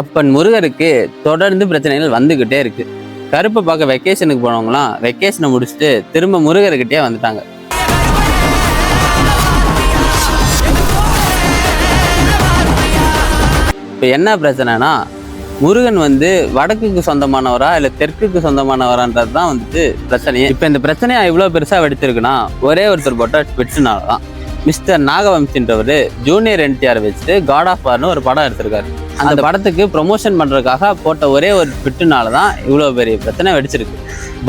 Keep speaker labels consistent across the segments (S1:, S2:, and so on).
S1: அப்பன் முருகருக்கு தொடர்ந்து பிரச்சனைகள் வந்துகிட்டே இருக்கு. கருப்பை பார்க்க வெக்கேஷனுக்கு போனவங்களாம் வெக்கேஷனை முடிச்சுட்டு திரும்ப முருகர்கிட்டே வந்துட்டாங்க. இப்போ என்ன பிரச்சனைனா, முருகன் வடக்குக்கு சொந்தமானவரா இல்லை தெற்குக்கு சொந்தமானவரான்றது தான் பிரச்சனையே. இப்போ இந்த பிரச்சனையா இவ்வளோ பெருசாக வெடிச்சிருக்குன்னா ஒரே ஒருத்தர் போட்ட ட்விட்ஸ்னால தான். மிஸ்டர் நாகவம்சின்றவர் ஜூனியர் என்டிஆர் வச்சுட்டு காட் ஆஃப் வார்னு ஒரு படம் எடுத்திருக்காரு. அந்த படத்துக்கு ப்ரொமோஷன் பண்ணுறதுக்காக போட்ட ஒரே ஒரு ட்விட்டுனால தான் இவ்வளோ பெரிய பிரச்சனை வெடிச்சிருக்கு.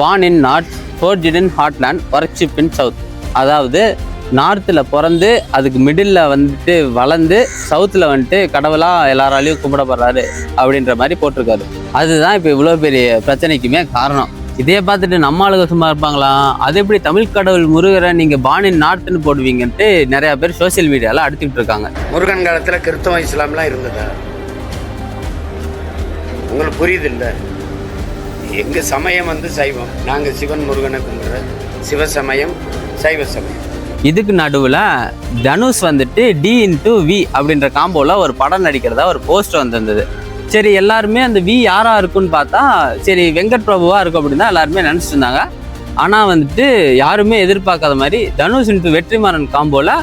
S1: Born in north, forged in heartland, worship in south. அதாவது நார்த்தில் பிறந்து அதுக்கு மிடில் வளர்ந்து சவுத்தில் கடவுளாக எல்லாராலையும் கும்பிடப்படுறாரு அப்படின்ற மாதிரி போட்டிருக்காரு. அதுதான் இப்போ இவ்வளோ பெரிய பிரச்சனைக்குமே காரணம். இதே பார்த்துட்டு நம்ம ஆளுங்க சும்மா இருப்பாங்களா? அது எப்படி தமிழ் கடவுள் முருகரை நீங்கள் பார்ன் இன் நார்த்னு போடுவீங்கன்ட்டு நிறையா பேர் சோசியல் மீடியாவில் அடிச்சுக்கிட்டு இருக்காங்க.
S2: முருகன் காலத்தில் கிறிஸ்தவம் இஸ்லாம்லாம் இருந்ததா? உங்களுக்கு புரியுது இல்லை? எங்கள் சமயம் சைவம். நாங்கள் சிவன் முருகனை கும்பிட்ற சிவசமயம், சைவ சமயம்.
S1: இதுக்கு நடுவில் தனுஷ் D/V அப்படின்ற காம்போவில் ஒரு படம் நடிக்கிறதா ஒரு போஸ்டர் வந்திருந்தது. சரி, எல்லாருமே அந்த வி யாராக இருக்குன்னு பார்த்தா சரி வெங்கட் பிரபுவாக இருக்கும் அப்படின்னு தான் எல்லாருமே நினச்சிட்டு இருந்தாங்க. ஆனால் யாருமே எதிர்பார்க்காத மாதிரி தனுஷ் வெற்றிமாறன் காம்போவில்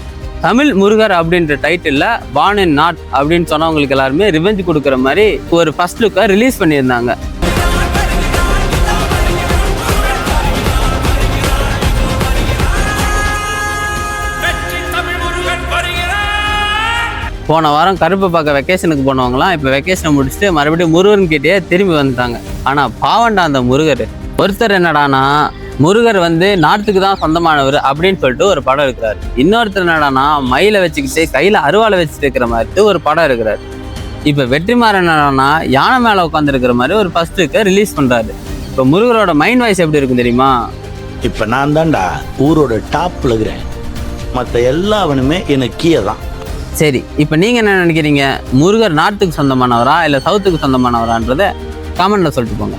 S1: தமிழ் முருகர் அப்படின்ற டைட்டிலில் பார்ன் இன் நார்த் அப்படின்னு சொன்னவங்களுக்கு எல்லாருமே ரிவெஞ்ச் கொடுக்குற மாதிரி ஒரு ஃபர்ஸ்ட் லுக்கை ரிலீஸ் பண்ணியிருந்தாங்க. போன வாரம் கருப்பை பார்க்க வெக்கேஷனுக்கு போனவங்களாம் இப்போ வெக்கேஷனை முடிச்சுட்டு மறுபடியும் முருகன் கிட்டே திரும்பி வந்துட்டாங்க. ஆனால் பாவண்டா அந்த முருகர். ஒருத்தர் என்னடானா முருகர் நார்த்துக்கு தான் சொந்தமானவர் அப்படின்னு சொல்லிட்டு ஒரு படம் இருக்கிறாரு. இன்னொருத்தர் என்னடானா மயிலை வச்சுக்கிட்டு கையில் அருவாளை வச்சுட்டு இருக்கிற மாதிரி ஒரு படம் இருக்கிறாரு. இப்போ வெற்றிமாறன் என்னடானா யானை மேலே உட்காந்துருக்கிற மாதிரி ஒரு ஃபர்ஸ்ட் லுக்கை ரிலீஸ் பண்ணுறாரு. இப்போ முருகரோட மைண்ட் வாய்ஸ் எப்படி இருக்கும் தெரியுமா?
S3: இப்போ நான் தான்டா ஊரோட டாப்ல இருக்கிறேன், மற்ற எல்லாவனுமே எனக்கு கீழே தான்.
S1: சரி, இப்போ நீங்கள் என்ன நினைக்கிறீங்க? முருகர் நார்த்துக்கு சொந்தமானவரா இல்லை சவுத்துக்கு சொந்தமானவரான்றதை கமெண்ட்டில் சொல்லிட்டு போங்க.